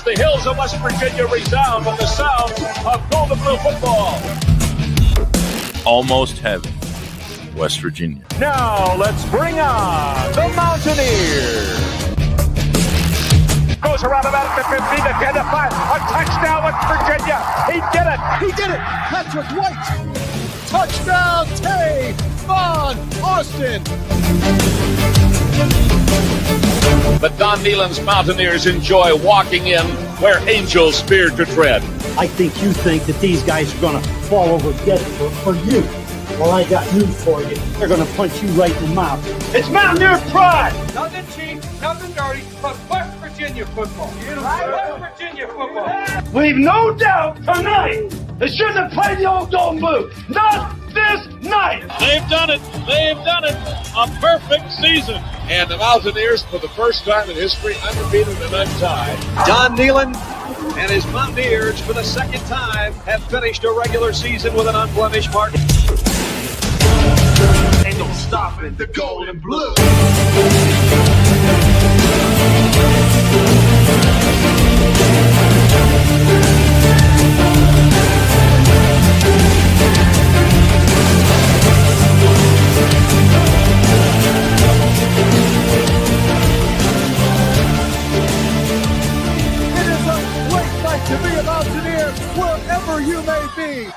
the hills of West Virginia resound with the sound of gold and blue football. Almost heaven, West Virginia. Now let's bring on the Mountaineers. Goes around about the 50, the 10, the 5. A touchdown, West Virginia. He did it. He did it. Patrick White. Touchdown, Tay Von Austin. The Don Nehlen's Mountaineers enjoy walking in where angels fear to tread. I think you think that these guys are going to fall over dead for you. Well, I got news for you. They're going to punch you right in the mouth. It's Mountaineer pride. Nothing cheap, nothing dirty, but West Virginia football. West Virginia football. We've no doubt tonight they shouldn't have played the old Golden Boot. Not this night. They've done it. They've done it. A perfect season. And the Mountaineers, for the first time in history, undefeated and untied. Don Nehlen and his Mountaineers, for the second time, have finished a regular season with an unblemished mark. Ain't no stopping the gold and blue. It is a great night to be a Mountaineer wherever you may be.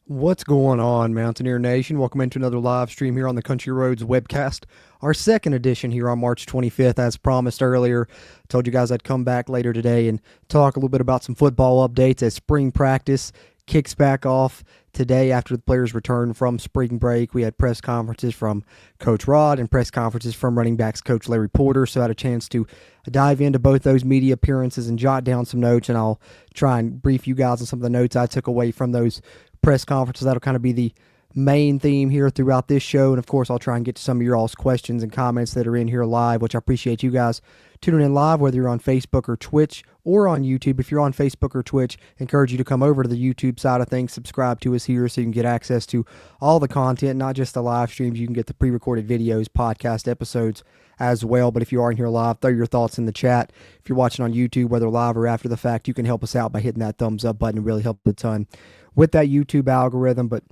What's going on, Mountaineer Nation? Welcome into another live stream here on the Country Roads webcast, our second edition here on March 25th. As promised earlier, told you guys I'd come back later today and talk a little bit about some football updates as spring practice kicks back off today after the players return from spring break. We had press conferences from Coach Rod and press conferences from running backs Coach Larry Porter, so I had a chance to dive into both those media appearances and jot down some notes, and I'll try and brief you guys on some of the notes I took away from those press conferences. That'll kind of be the main theme here throughout this show, and of course I'll try and get to some of your all's questions and comments that are in here live, which I appreciate you guys tuning in live, whether you're on Facebook or Twitch or on YouTube. If you're on Facebook or Twitch, I encourage you to come over to the YouTube side of things, subscribe to us here so you can get access to all the content, not just the live streams. You can get the pre-recorded videos, podcast episodes as well. But if you are in here live, throw your thoughts in the chat. If you're watching on YouTube, whether live or after the fact, you can help us out by hitting that thumbs up button. It really helps a ton with that YouTube algorithm. But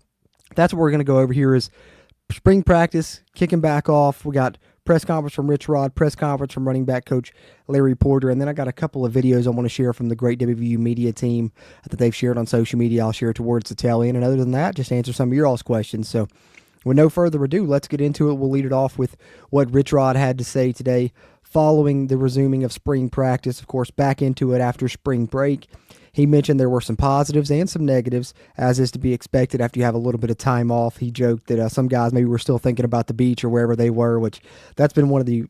that's what we're going to go over here is spring practice kicking back off. We got press conference from Rich Rod, press conference from running back coach Larry Porter, and then I got a couple of videos I want to share from the great WVU media team that they've shared on social media. I'll share towards the tail end, and other than that, just answer some of your all's questions. So with no further ado, let's get into it. We'll lead it off with what Rich Rod had to say today following the resuming of spring practice. Of course, back into it after spring break. He mentioned there were some positives and some negatives, as is to be expected after you have a little bit of time off. He joked that some guys maybe were still thinking about the beach or wherever they were, which that's been one of the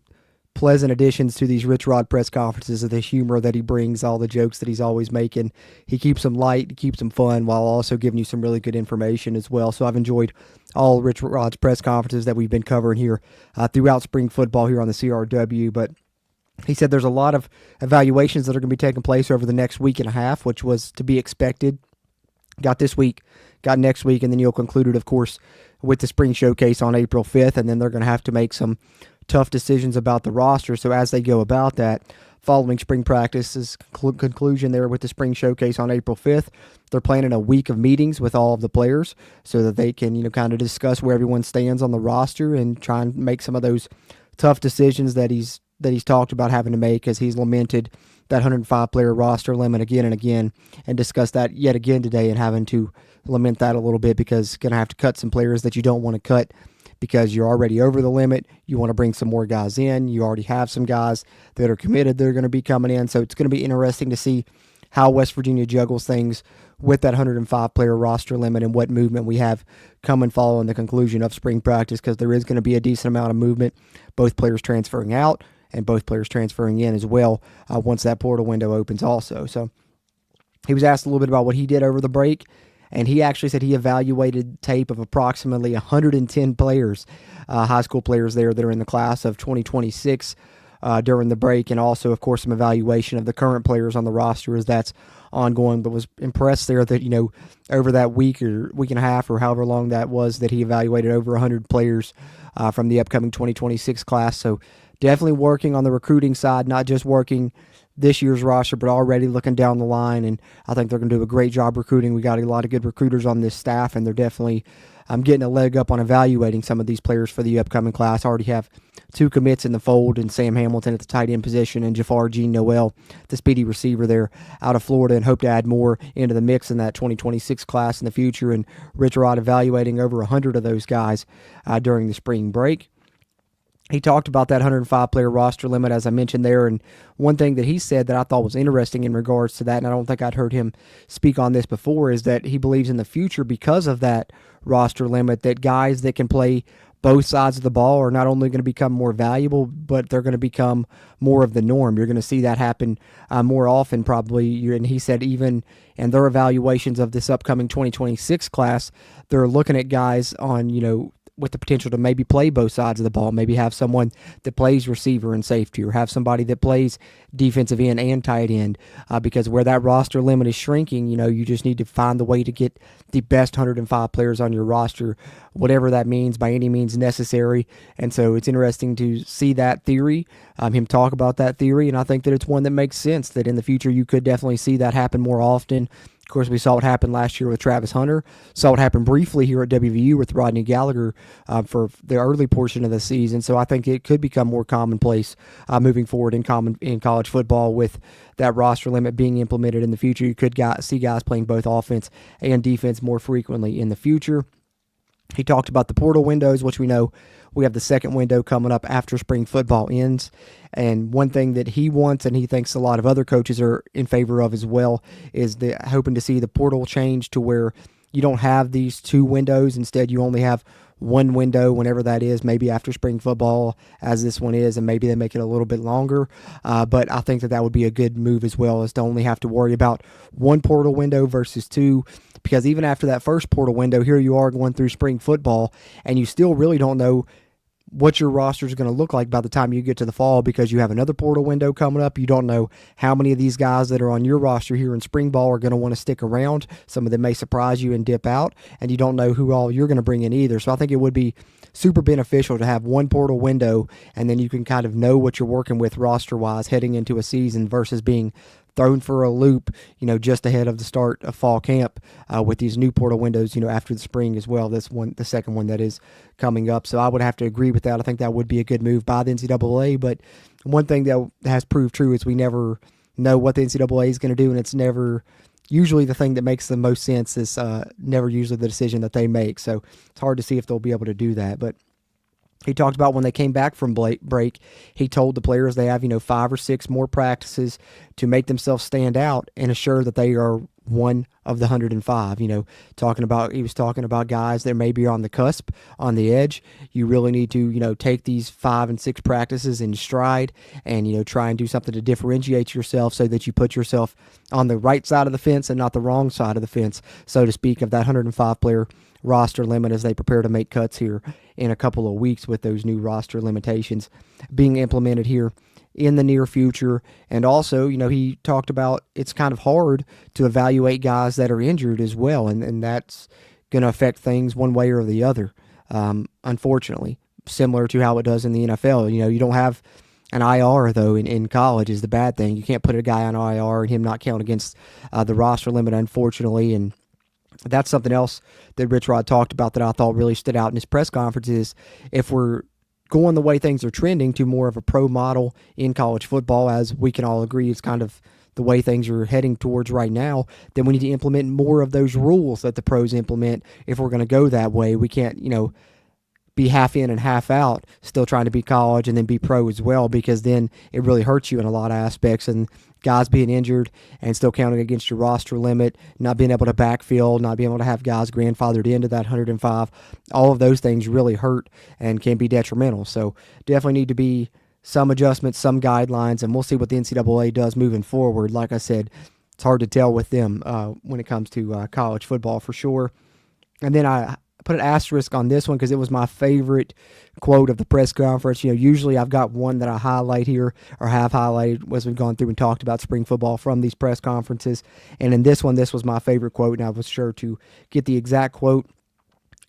pleasant additions to these Rich Rod press conferences, of the humor that he brings, all the jokes that he's always making. He keeps them light, he keeps them fun, while also giving you some really good information as well. So I've enjoyed all Rich Rod's press conferences that we've been covering here throughout spring football here on the CRW, but he said there's a lot of evaluations that are going to be taking place over the next week and a half, which was to be expected. Got this week, got next week, and then you'll conclude it, of course, with the spring showcase on April 5th, and then they're going to have to make some tough decisions about the roster. So as they go about that, following spring practice's conclusion there with the spring showcase on April 5th, they're planning a week of meetings with all of the players so that they can, kind of discuss where everyone stands on the roster and try and make some of those tough decisions that he's talked about having to make, as he's lamented that 105-player roster limit again and again, and discussed that yet again today, and having to lament that a little bit because going to have to cut some players that you don't want to cut because you're already over the limit. You want to bring some more guys in. You already have some guys that are committed that are going to be coming in. So it's going to be interesting to see how West Virginia juggles things with that 105-player roster limit and what movement we have coming following the conclusion of spring practice, because there is going to be a decent amount of movement, both players transferring out and both players transferring in as well once that portal window opens also. So he was asked a little bit about what he did over the break, and he actually said he evaluated tape of approximately 110 players, high school players there that are in the class of 2026 during the break, and also, of course, some evaluation of the current players on the roster, as that's ongoing, but was impressed there that, over that week or week and a half or however long that was, that he evaluated over 100 players from the upcoming 2026 class. So definitely working on the recruiting side, not just working this year's roster, but already looking down the line, and I think they're going to do a great job recruiting. We got a lot of good recruiters on this staff, and they're definitely getting a leg up on evaluating some of these players for the upcoming class. I already have 2 commits in the fold, and Sam Hamilton at the tight end position and Jafar Jean Noel, the speedy receiver there out of Florida, and hope to add more into the mix in that 2026 class in the future. And Rich Rod evaluating over 100 of those guys during the spring break. He talked about that 105-player roster limit, as I mentioned there, and one thing that he said that I thought was interesting in regards to that, and I don't think I'd heard him speak on this before, is that he believes in the future, because of that roster limit, that guys that can play both sides of the ball are not only going to become more valuable, but they're going to become more of the norm. You're going to see that happen more often probably, and he said even in their evaluations of this upcoming 2026 class, they're looking at guys on, with the potential to maybe play both sides of the ball, maybe have someone that plays receiver and safety, or have somebody that plays defensive end and tight end, because where that roster limit is shrinking, you just need to find the way to get the best 105 players on your roster, whatever that means, by any means necessary. And so it's interesting to see that theory, him talk about that theory, and I think that it's one that makes sense, that in the future you could definitely see that happen more often. Of course, we saw it happen last year with Travis Hunter, saw it happen briefly here at WVU with Rodney Gallagher for the early portion of the season. So I think it could become more commonplace moving forward in college football, with that roster limit being implemented in the future. You could see guys playing both offense and defense more frequently in the future. He talked about the portal windows, which we know we have the second window coming up after spring football ends. And one thing that he wants, and he thinks a lot of other coaches are in favor of as well, is hoping to see the portal change to where you don't have these 2 windows. Instead, you only have one window, whenever that is, maybe after spring football, as this one is, and maybe they make it a little bit longer. But I think that would be a good move as well, is to only have to worry about one portal window versus 2, because even after that first portal window, here you are going through spring football, and you still really don't know what your roster is going to look like by the time you get to the fall, because you have another portal window coming up. You don't know how many of these guys that are on your roster here in spring ball are going to want to stick around. Some of them may surprise you and dip out, and you don't know who all you're going to bring in either. So I think it would be super beneficial to have one portal window, and then you can kind of know what you're working with roster-wise heading into a season, versus being thrown for a loop, just ahead of the start of fall camp with these new portal windows, after the spring as well. This one, the second one that is coming up. So I would have to agree with that. I think that would be a good move by the NCAA. But one thing that has proved true is we never know what the NCAA is going to do, and it's never usually the thing that makes the most sense is never usually the decision that they make. So it's hard to see if they'll be able to do that. But he talked about when they came back from break, he told the players they have, 5 or 6 more practices to make themselves stand out and assure that they are one of the 105. He was talking about guys that maybe are on the cusp, on the edge. You really need to, take these 5 and 6 practices in stride and, try and do something to differentiate yourself so that you put yourself on the right side of the fence and not the wrong side of the fence, so to speak, of that 105 player roster limit as they prepare to make cuts here in a couple of weeks, with those new roster limitations being implemented here in the near future. And also, he talked about it's kind of hard to evaluate guys that are injured as well, and that's going to affect things one way or the other, unfortunately, similar to how it does in the NFL. You don't have an IR, though, in college is the bad thing. You can't put a guy on IR and him not count against the roster limit, unfortunately. And that's something else that Rich Rod talked about that I thought really stood out in his press conference, is if we're going the way things are trending to more of a pro model in college football, as we can all agree is kind of the way things are heading towards right now, then we need to implement more of those rules that the pros implement if we're going to go that way. We can't, be half in and half out, still trying to be college and then be pro as well, because then it really hurts you in a lot of aspects. And guys being injured and still counting against your roster limit, not being able to backfill, not being able to have guys grandfathered into that 105, all of those things really hurt and can be detrimental. So definitely need to be some adjustments, some guidelines, and we'll see what the NCAA does moving forward. Like I said, it's hard to tell with them when it comes to college football for sure. And then I put an asterisk on this one because it was my favorite quote of the press conference. Usually I've got one that I highlight here or have highlighted as we've gone through and talked about spring football from these press conferences. And in this one, this was my favorite quote, and I was sure to get the exact quote.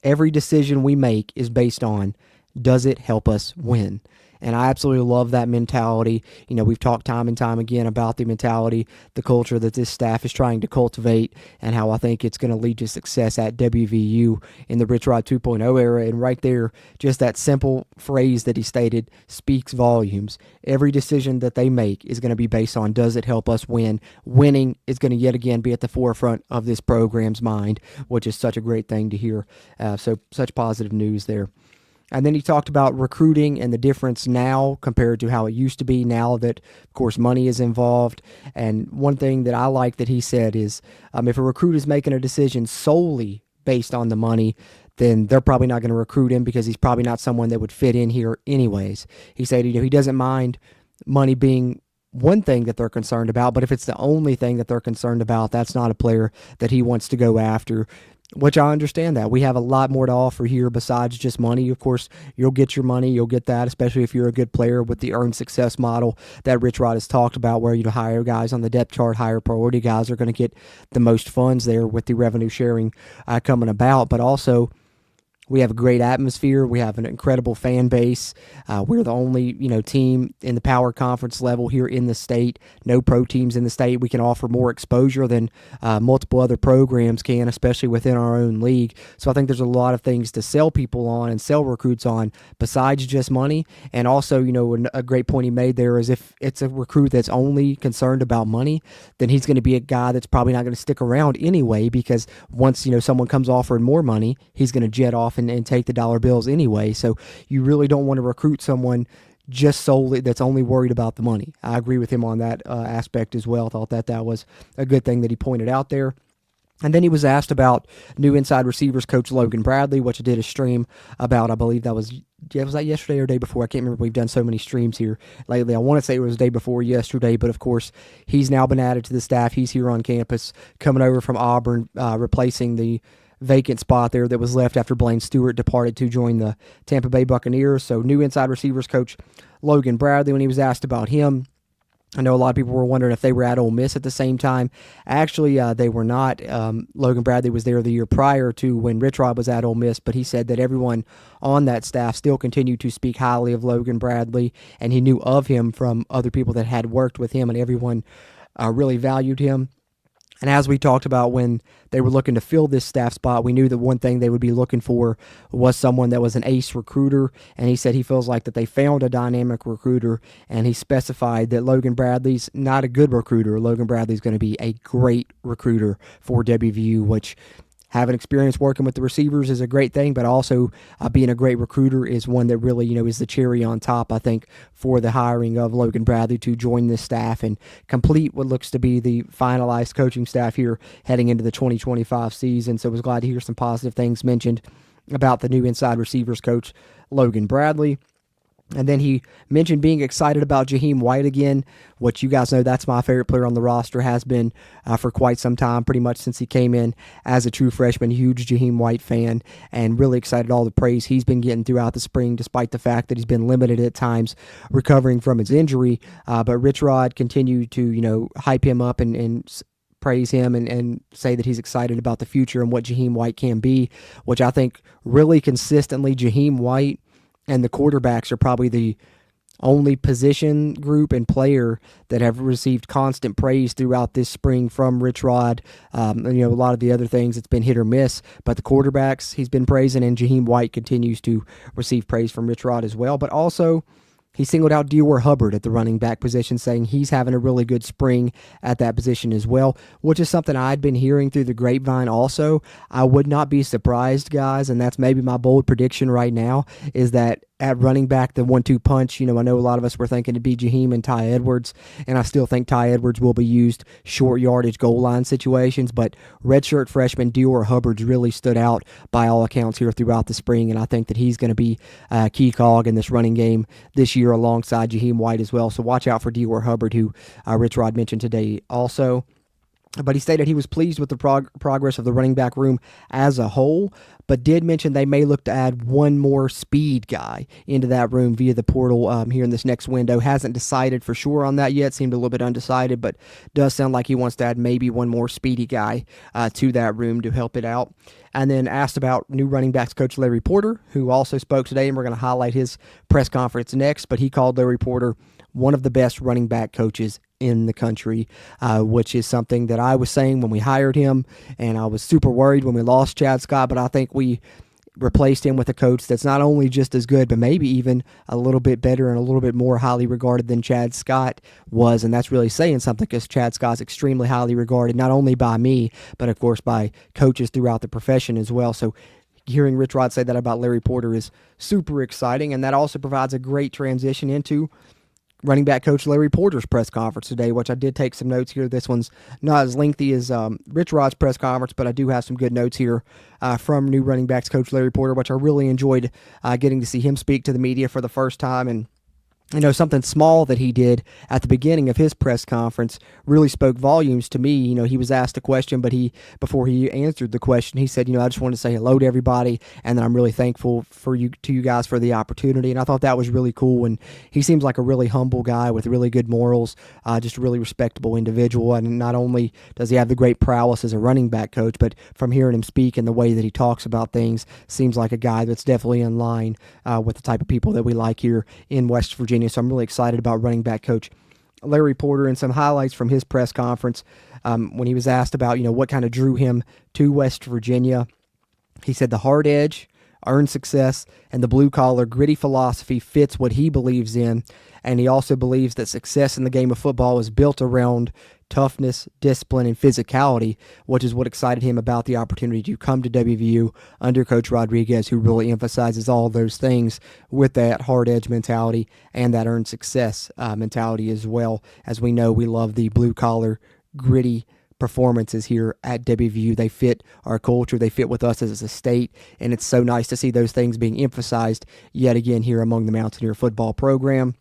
Every decision we make is based on, does it help us win? And I absolutely love that mentality. We've talked time and time again about the mentality, the culture that this staff is trying to cultivate, and how I think it's going to lead to success at WVU in the Rich Rod 2.0 era. And right there, just that simple phrase that he stated speaks volumes. Every decision that they make is going to be based on, does it help us win? Winning is going to yet again be at the forefront of this program's mind, which is such a great thing to hear. So such positive news there. And then he talked about recruiting and the difference now compared to how it used to be, now that, of course, money is involved. And one thing that I like that he said is if a recruit is making a decision solely based on the money, then they're probably not going to recruit him because he's probably not someone that would fit in here anyways. He said he doesn't mind money being one thing that they're concerned about, but if it's the only thing that they're concerned about, that's not a player that he wants to go after. Which I understand that. We have a lot more to offer here besides just money. Of course, you'll get your money. You'll get that, especially if you're a good player with the earned success model that Rich Rod has talked about, where you hire guys on the depth chart, higher priority guys are going to get the most funds there with the revenue sharing coming about. But also, we have a great atmosphere. We have an incredible fan base. We're the only, team in the power conference level here in the state. No pro teams in the state. We can offer more exposure than multiple other programs can, especially within our own league. So I think there's a lot of things to sell people on and sell recruits on besides just money. And also, a great point he made there is if it's a recruit that's only concerned about money, then he's going to be a guy that's probably not going to stick around anyway, because once, someone comes offering more money, he's going to jet off and take the dollar bills anyway. So you really don't want to recruit someone just solely that's only worried about the money. I agree with him on that aspect as well. Thought that was a good thing that he pointed out there. And then he was asked about new inside receivers coach Logan Bradley, which I did a stream about. I believe was that yesterday or day before? I can't remember. We've done so many streams here lately. I want to say it was the day before yesterday, but of course he's now been added to the staff. He's here on campus, coming over from Auburn, replacing the vacant spot there that was left after Blaine Stewart departed to join the Tampa Bay Buccaneers. So new inside receivers coach Logan Bradley, when he was asked about him, I know a lot of people were wondering if they were at Ole Miss at the same time. Actually, they were not. Logan Bradley was there the year prior to when Rich Rod was at Ole Miss, but he said that everyone on that staff still continued to speak highly of Logan Bradley, and he knew of him from other people that had worked with him, and everyone really valued him. And as we talked about when they were looking to fill this staff spot, we knew that one thing they would be looking for was someone that was an ace recruiter. And he said he feels like that they found a dynamic recruiter, and he specified that Logan Bradley's not a good recruiter. Logan Bradley's going to be a great recruiter for WVU, which having experience working with the receivers is a great thing, but also being a great recruiter is one that really, is the cherry on top, I think, for the hiring of Logan Bradley to join this staff and complete what looks to be the finalized coaching staff here heading into the 2025 season. So I was glad to hear some positive things mentioned about the new inside receivers coach, Logan Bradley. And then he mentioned being excited about Jaheim White again, which you guys know that's my favorite player on the roster, has been for quite some time, pretty much since he came in as a true freshman. Huge Jaheim White fan, and really excited all the praise he's been getting throughout the spring, despite the fact that he's been limited at times recovering from his injury. But Rich Rod continued to, hype him up and praise him and say that he's excited about the future and what Jaheim White can be, which I think really consistently Jaheim White and the quarterbacks are probably the only position group and player that have received constant praise throughout this spring from Rich Rod. A lot of the other things, it's been hit or miss, but the quarterbacks he's been praising, and Jaheim White continues to receive praise from Rich Rod as well. But also, he singled out Dior Hubbard at the running back position, saying he's having a really good spring at that position as well, which is something I'd been hearing through the grapevine also. I would not be surprised, guys, and that's maybe my bold prediction right now, is that at running back, the 1-2 punch, I know a lot of us were thinking it'd be Jaheim and Ty Edwards, and I still think Ty Edwards will be used short yardage goal line situations, but redshirt freshman Dior Hubbard's really stood out by all accounts here throughout the spring, and I think that he's going to be a key cog in this running game this year alongside Jaheim White as well. So watch out for Dior Hubbard, who Rich Rod mentioned today also. But he stated he was pleased with the progress of the running back room as a whole, but did mention they may look to add one more speed guy into that room via the portal here in this next window. Hasn't decided for sure on that yet. Seemed a little bit undecided, but does sound like he wants to add maybe one more speedy guy to that room to help it out. And then asked about new running backs coach Larry Porter, who also spoke today, and we're going to highlight his press conference next, but he called Larry Porter one of the best running back coaches in the country, which is something that I was saying when we hired him, and I was super worried when we lost Chad Scott, but I think we replaced him with a coach that's not only just as good, but maybe even a little bit better and a little bit more highly regarded than Chad Scott was, and that's really saying something because Chad Scott's extremely highly regarded, not only by me, but of course by coaches throughout the profession as well. So hearing Rich Rod say that about Larry Porter is super exciting, and that also provides a great transition into running back coach Larry Porter's press conference today, which I did take some notes here. This one's not as lengthy as Rich Rod's press conference, but I do have some good notes here from new running backs coach Larry Porter, which I really enjoyed getting to see him speak to the media for the first time. And something small that he did at the beginning of his press conference really spoke volumes to me. He was asked a question, but before he answered the question, he said, I just wanted to say hello to everybody, and that I'm really thankful to you guys for the opportunity. And I thought that was really cool. And he seems like a really humble guy with really good morals, just a really respectable individual. And not only does he have the great prowess as a running back coach, but from hearing him speak and the way that he talks about things, seems like a guy that's definitely in line with the type of people that we like here in West Virginia. So I'm really excited about running back coach Larry Porter, and some highlights from his press conference when he was asked about, what kind of drew him to West Virginia. He said the hard edge, earned success, and the blue-collar gritty philosophy fits what he believes in, and he also believes that success in the game of football is built around toughness, discipline, and physicality, which is what excited him about the opportunity to come to WVU under Coach Rodriguez, who really emphasizes all those things with that hard edge mentality and that earned success mentality as well. As we know, we love the blue-collar, gritty performances here at WVU. They fit our culture. They fit with us as a state, and it's so nice to see those things being emphasized yet again here among the Mountaineer football program.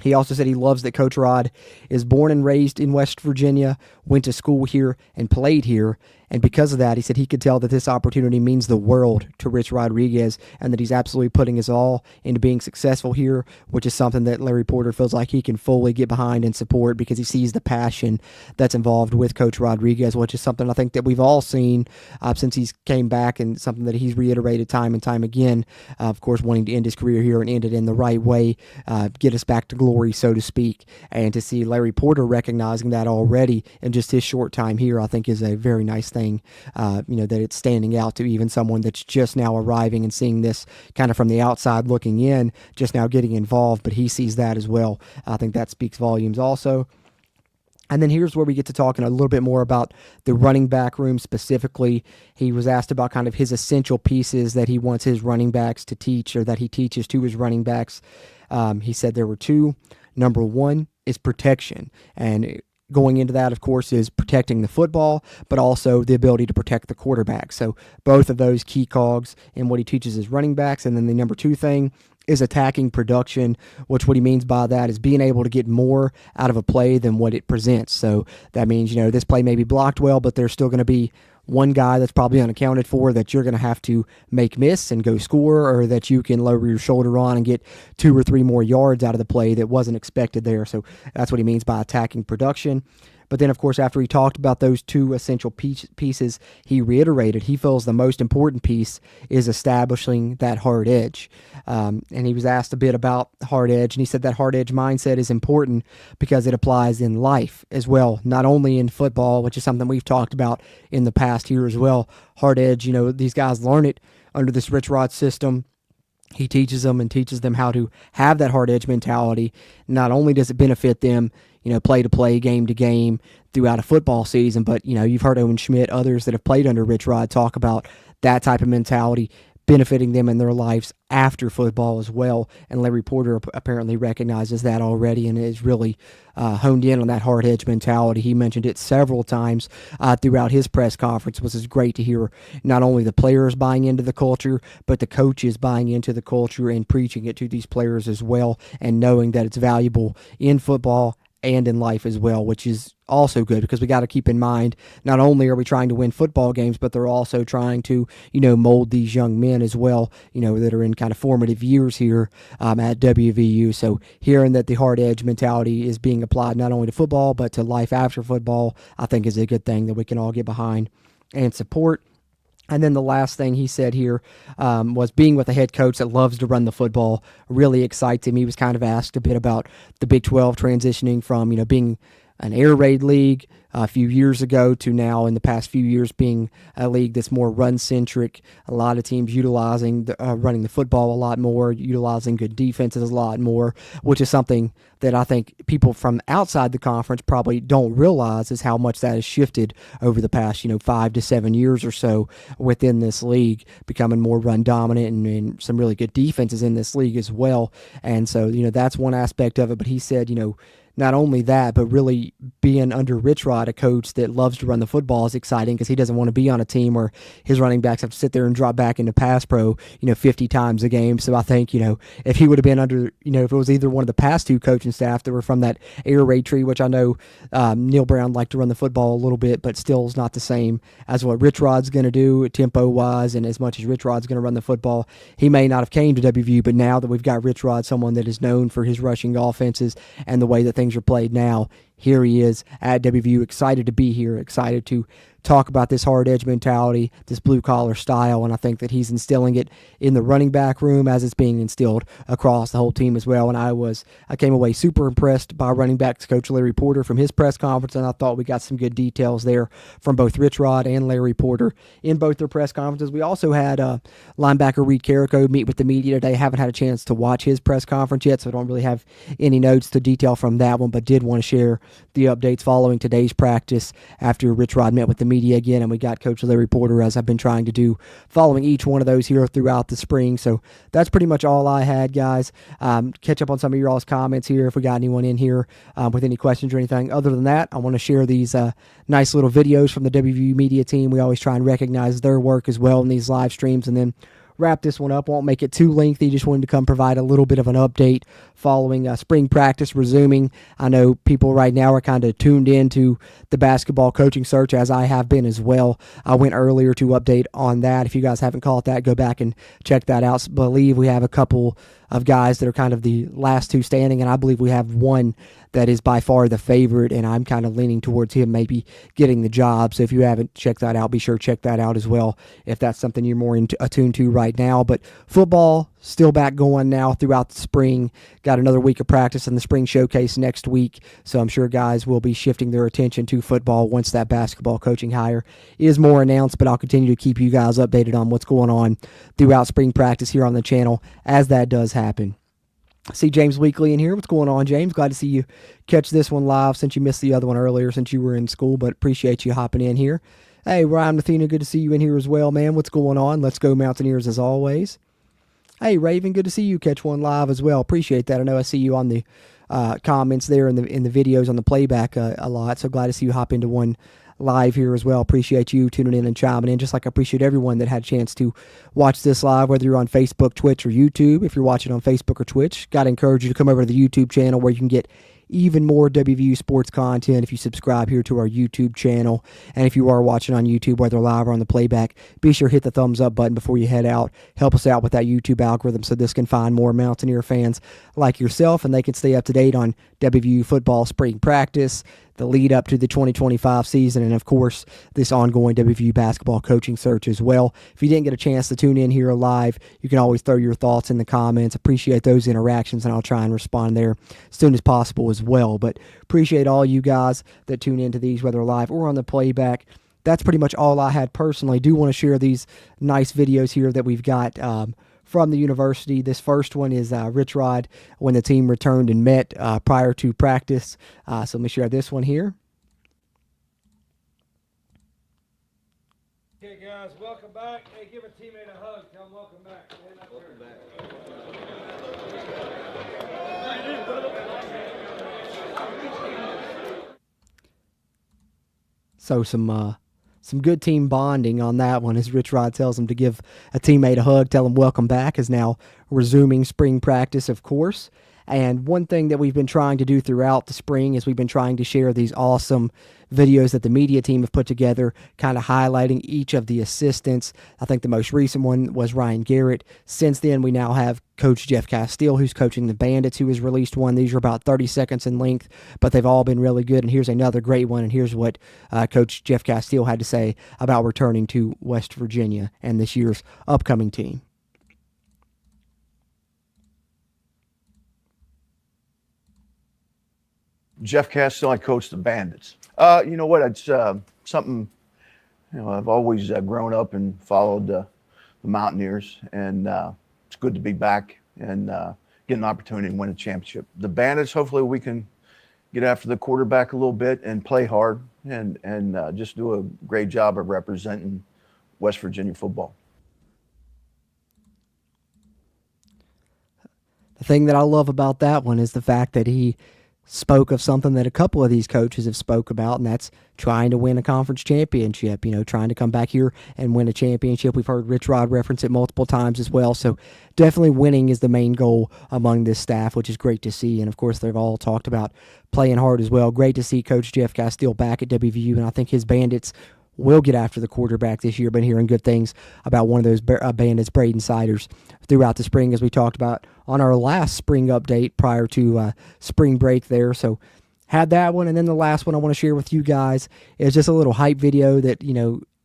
He also said he loves that Coach Rod is born and raised in West Virginia, went to school here, and played here. And because of that, he said he could tell that this opportunity means the world to Rich Rodriguez, and that he's absolutely putting his all into being successful here, which is something that Larry Porter feels like he can fully get behind and support because he sees the passion that's involved with Coach Rodriguez, which is something I think that we've all seen since he's came back, and something that he's reiterated time and time again, of course, wanting to end his career here and end it in the right way, get us back to glory, so to speak. And to see Larry Porter recognizing that already in just his short time here, I think is a very nice thing. That it's standing out to even someone that's just now arriving and seeing this kind of from the outside looking in, just now getting involved, but he sees that as well. I think that speaks volumes also. And then here's where we get to talking a little bit more about the running back room specifically. He was asked about kind of his essential pieces that he wants his running backs to teach, or that he teaches to his running backs. He said there were two. Number one is protection. And going into that, of course, is protecting the football, but also the ability to protect the quarterback. So both of those key cogs in what he teaches his running backs. And then the number two thing is attacking production, which what he means by that is being able to get more out of a play than what it presents. So that means, this play may be blocked well, but there's still going to be one guy that's probably unaccounted for that you're going to have to make miss and go score, or that you can lower your shoulder on and get 2 or 3 more yards out of the play that wasn't expected there. So that's what he means by attacking production. But then, of course, after he talked about those two essential pieces, he reiterated he feels the most important piece is establishing that hard edge. And he was asked a bit about hard edge, and he said that hard edge mindset is important because it applies in life as well, not only in football, which is something we've talked about in the past here as well. Hard edge, these guys learn it under this Rich Rod system. He teaches them how to have that hard edge mentality. Not only does it benefit them, play to play, game to game throughout a football season, but, you've heard Owen Schmidt, others that have played under Rich Rod talk about that type of mentality benefiting them in their lives after football as well. And Larry Porter apparently recognizes that already and is really honed in on that hard edge mentality. He mentioned it several times throughout his press conference, which is great to hear not only the players buying into the culture, but the coaches buying into the culture and preaching it to these players as well, and knowing that it's valuable in football and in life as well, which is also good because we got to keep in mind not only are we trying to win football games, but they're also trying to, mold these young men as well, that are in kind of formative years here at WVU. So hearing that the hard edge mentality is being applied not only to football, but to life after football, I think is a good thing that we can all get behind and support. And then the last thing he said here was being with a head coach that loves to run the football really excites him. He was kind of asked a bit about the Big 12 transitioning from, being an air raid league a few years ago to now in the past few years being a league that's more run-centric. A lot of teams utilizing running the football a lot more, utilizing good defenses a lot more, which is something that I think people from outside the conference probably don't realize is how much that has shifted over the past, 5 to 7 years or so within this league, becoming more run dominant and some really good defenses in this league as well. And so, that's one aspect of it. But he said, not only that, but really being under Rich Rod, a coach that loves to run the football, is exciting because he doesn't want to be on a team where his running backs have to sit there and drop back into pass pro, 50 times a game. So I think, if he would have been under, if it was either one of the past two coaching staff that were from that air raid tree, which I know Neil Brown liked to run the football a little bit, but still is not the same as what Rich Rod's going to do tempo-wise. And as much as Rich Rod's going to run the football, he may not have came to WVU, but now that we've got Rich Rod, someone that is known for his rushing offenses and the way that things are played now, here he is at WVU, excited to be here, excited to talk about this hard edge mentality, this blue collar style, and I think that he's instilling it in the running back room as it's being instilled across the whole team as well. And I came away super impressed by running backs coach Larry Porter from his press conference, and I thought we got some good details there from both Rich Rod and Larry Porter in both their press conferences. We also had linebacker Reed Carrico meet with the media today. Haven't had a chance to watch his press conference yet, so I don't really have any notes to detail from that one, but did want to share the updates following today's practice after Rich Rod met with the media again, and we got Coach Larry Porter, as I've been trying to do, following each one of those here throughout the spring. So that's pretty much all I had, guys. Catch up on some of your all's comments here if we got anyone in here with any questions or anything. Other than that, I want to share these nice little videos from the WVU media team. We always try and recognize their work as well in these live streams, and then wrap this one up. Won't make it too lengthy. Just wanted to come provide a little bit of an update following spring practice resuming. I know people right now are kind of tuned into the basketball coaching search, as I have been as well. I went earlier to update on that. If you guys haven't caught that, go back and check that out. I believe we have a couple of guys that are kind of the last two standing, and I believe we have one that is by far the favorite, and I'm kind of leaning towards him maybe getting the job. So if you haven't checked that out, be sure to check that out as well if that's something you're more attuned to right now. But football still back going now throughout the spring. Got another week of practice in the spring showcase next week, so I'm sure guys will be shifting their attention to football once that basketball coaching hire is more announced. But I'll continue to keep you guys updated on what's going on throughout spring practice here on the channel as that does happen. I see James Weekly in here. What's going on, James? Glad to see you catch this one live since you missed the other one earlier since you were in school, but appreciate you hopping in here. Hey, Ryan Mathena, good to see you in here as well, man. What's going on? Let's go Mountaineers as always. Hey, Raven, good to see you catch one live as well. Appreciate that. I know I see you on the comments there in the videos on the playback a lot, so glad to see you hop into one live here as well. Appreciate you tuning in and chiming in, just like I appreciate everyone that had a chance to watch this live, whether you're on Facebook, Twitch, or YouTube. If you're watching on Facebook or Twitch, got to encourage you to come over to the YouTube channel where you can get even more WVU sports content if you subscribe here to our YouTube channel. And if you are watching on YouTube, whether live or on the playback, be sure to hit the thumbs up button before you head out. Help us out with that YouTube algorithm so this can find more Mountaineer fans like yourself, and they can stay up to date on WVU football spring practice, the lead up to the 2025 season, and of course this ongoing WVU basketball coaching search as well. If you didn't get a chance to tune in here live, you can always throw your thoughts in the comments. Appreciate those interactions, and I'll try and respond there as soon as possible as well. But appreciate all you guys that tune into these, whether live or on the playback. That's pretty much all I had personally. Do want to share these nice videos here that we've got from the university. This first one is Rich Rod when the team returned and met prior to practice. So let me share this one here. Okay, guys, welcome back. Hey, give a teammate a hug. Tell them welcome back. Welcome back. So some good team bonding on that one as Rich Rod tells him to give a teammate a hug, tell him welcome back, is now resuming spring practice, of course. And one thing that we've been trying to do throughout the spring is we've been trying to share these awesome videos that the media team have put together, kind of highlighting each of the assistants. I think the most recent one was Ryan Garrett. Since then, we now have Coach Jeff Castile, who's coaching the Bandits, who has released one. These are about 30 seconds in length, but they've all been really good. And here's another great one, and here's what Coach Jeff Castile had to say about returning to West Virginia and this year's upcoming team. Jeff Castile, I coached the Bandits. You know what? It's something, I've always grown up and followed the Mountaineers, and it's good to be back and get an opportunity to win a championship. The Bandits, hopefully we can get after the quarterback a little bit and play hard and just do a great job of representing West Virginia football. The thing that I love about that one is the fact that he spoke of something that a couple of these coaches have spoke about, and that's trying to win a conference championship, trying to come back here and win a championship. We've heard Rich Rod reference it multiple times as well, so definitely winning is the main goal among this staff, which is great to see. And of course, they've all talked about playing hard as well. Great to see Coach Jeff Castile back at WVU, and I think his Bandits will get after the quarterback this year. Been hearing good things about one of those Bandits, Braden Siders, throughout the spring, as we talked about on our last spring update prior to spring break there. So had that one. And then the last one I want to share with you guys is just a little hype video that,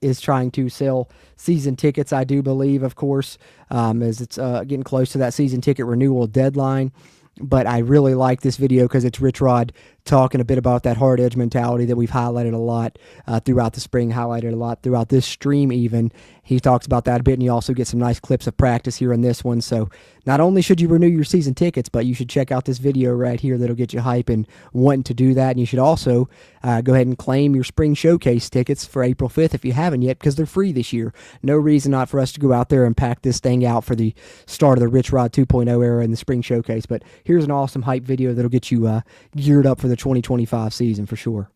is trying to sell season tickets, I do believe, of course, as it's getting close to that season ticket renewal deadline. But I really like this video because it's Rich Rod talking a bit about that hard edge mentality that we've highlighted a lot throughout the spring, highlighted a lot throughout this stream even. He talks about that a bit, and you also get some nice clips of practice here in this one. So not only should you renew your season tickets, but you should check out this video right here that'll get you hype and wanting to do that. And you should also go ahead and claim your spring showcase tickets for April 5th if you haven't yet, because they're free this year. No reason not for us to go out there and pack this thing out for the start of the Rich Rod 2.0 era in the spring showcase. But here's an awesome hype video that'll get you geared up for the 2025 season for sure.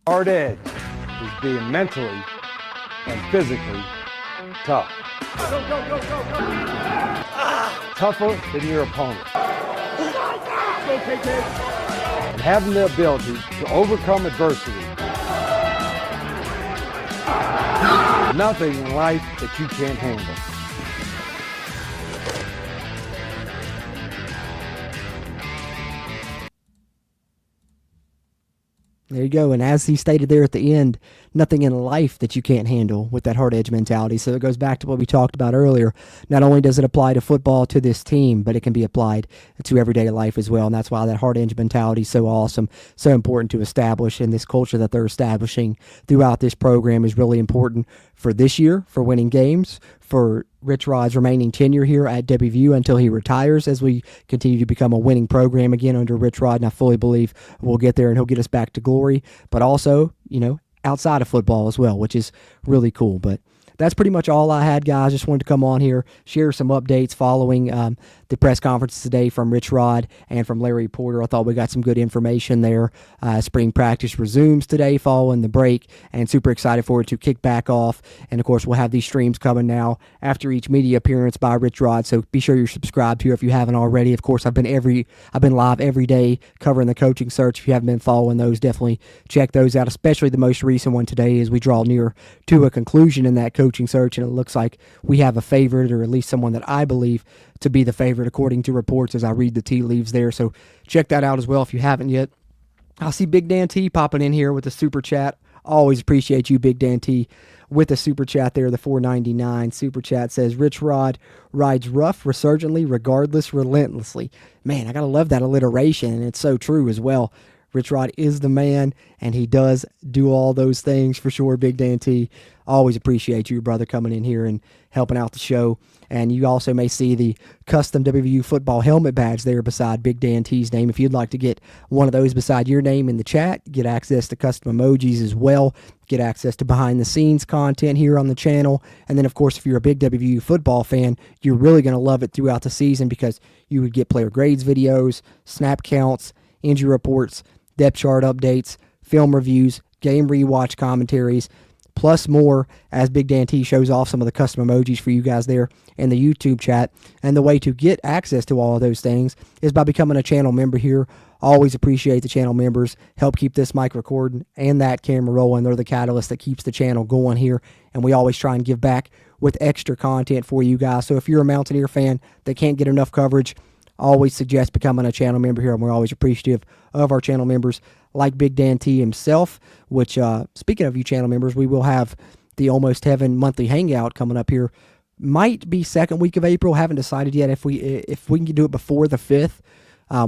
Hard edge is being mentally and physically tough. Tougher than your opponent. And having the ability to overcome adversity. Nothing in life that you can't handle. There you go. And as he stated there at the end, nothing in life that you can't handle with that hard edge mentality. So it goes back to what we talked about earlier. Not only does it apply to football, to this team, but it can be applied to everyday life as well. And that's why that hard edge mentality is so awesome, so important to establish. And this culture that they're establishing throughout this program is really important for this year, for winning games, for Rich Rod's remaining tenure here at WVU until he retires, as we continue to become a winning program again under Rich Rod. And I fully believe we'll get there and he'll get us back to glory, but also, outside of football as well, which is really cool. But that's pretty much all I had, guys. Just wanted to come on here, share some updates following the press conference today from Rich Rod and from Larry Porter. I thought we got some good information there. Spring practice resumes today following the break, and super excited for it to kick back off. And of course, we'll have these streams coming now after each media appearance by Rich Rod. So be sure you're subscribed here if you haven't already. Of course, I've been live every day covering the coaching search. If you haven't been following those, definitely check those out, especially the most recent one today as we draw near to a conclusion in that coaching search, and it looks like we have a favorite, or at least someone that I believe to be the favorite according to reports as I read the tea leaves there. So check that out as well if you haven't yet. I see Big Dan T popping in here with a super chat. Always appreciate you, Big Dan T, with the super chat there. The $4.99 super chat says, Rich Rod rides rough, resurgently, regardless, relentlessly. Man, I gotta love that alliteration, and it's so true as well. Rich Rod is the man, and he does do all those things for sure, Big Dan T. Always appreciate you, brother, coming in here and helping out the show. And you also may see the custom WVU football helmet badge there beside Big Dan T's name. If you'd like to get one of those beside your name in the chat, get access to custom emojis as well, get access to behind-the-scenes content here on the channel. And then, of course, if you're a big WVU football fan, you're really going to love it throughout the season because you would get player grades videos, snap counts, injury reports, depth chart updates, film reviews, game rewatch commentaries, plus more as Big Dan T shows off some of the custom emojis for you guys there in the YouTube chat. And the way to get access to all of those things is by becoming a channel member here. Always appreciate the channel members. Help keep this mic recording and that camera rolling. They're the catalyst that keeps the channel going here. And we always try and give back with extra content for you guys. So if you're a Mountaineer fan that can't get enough coverage, I always suggest becoming a channel member here. And we're always appreciative of our channel members like Big Dan T himself, which, speaking of you channel members, we will have the Almost Heaven monthly hangout coming up here. Might be second week of April. Haven't decided yet if we can do it before the 5th.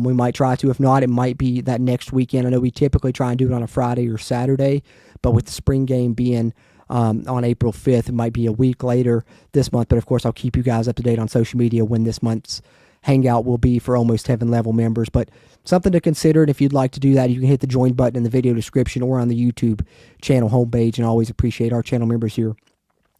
We might try to. If not, it might be that next weekend. I know we typically try and do it on a Friday or Saturday, but with the spring game being on April 5th, it might be a week later this month. But of course, I'll keep you guys up to date on social media when this month's hangout will be for Almost Heaven level members. But something to consider, and if you'd like to do that, you can hit the join button in the video description or on the YouTube channel homepage, and always appreciate our channel members here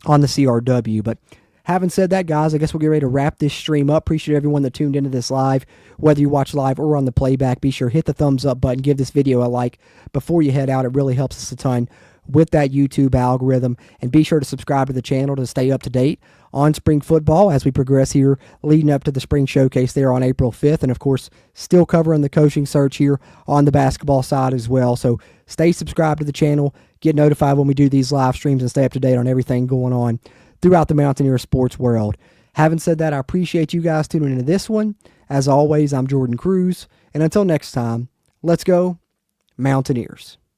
on the CRW. But having said that, guys, I guess we'll get ready to wrap this stream up. Appreciate everyone that tuned into this live. Whether you watch live or on the playback, be sure hit the thumbs up button, give this video a like before you head out. It really helps us a ton with that YouTube algorithm. And be sure to subscribe to the channel to stay up to date on spring football as we progress here leading up to the spring showcase there on April 5th. And of course, still covering the coaching search here on the basketball side as well. So stay subscribed to the channel, get notified when we do these live streams, and stay up to date on everything going on throughout the Mountaineer sports world. Having said that, I appreciate you guys tuning into this one. As always, I'm Jordan Cruz. And until next time, let's go Mountaineers.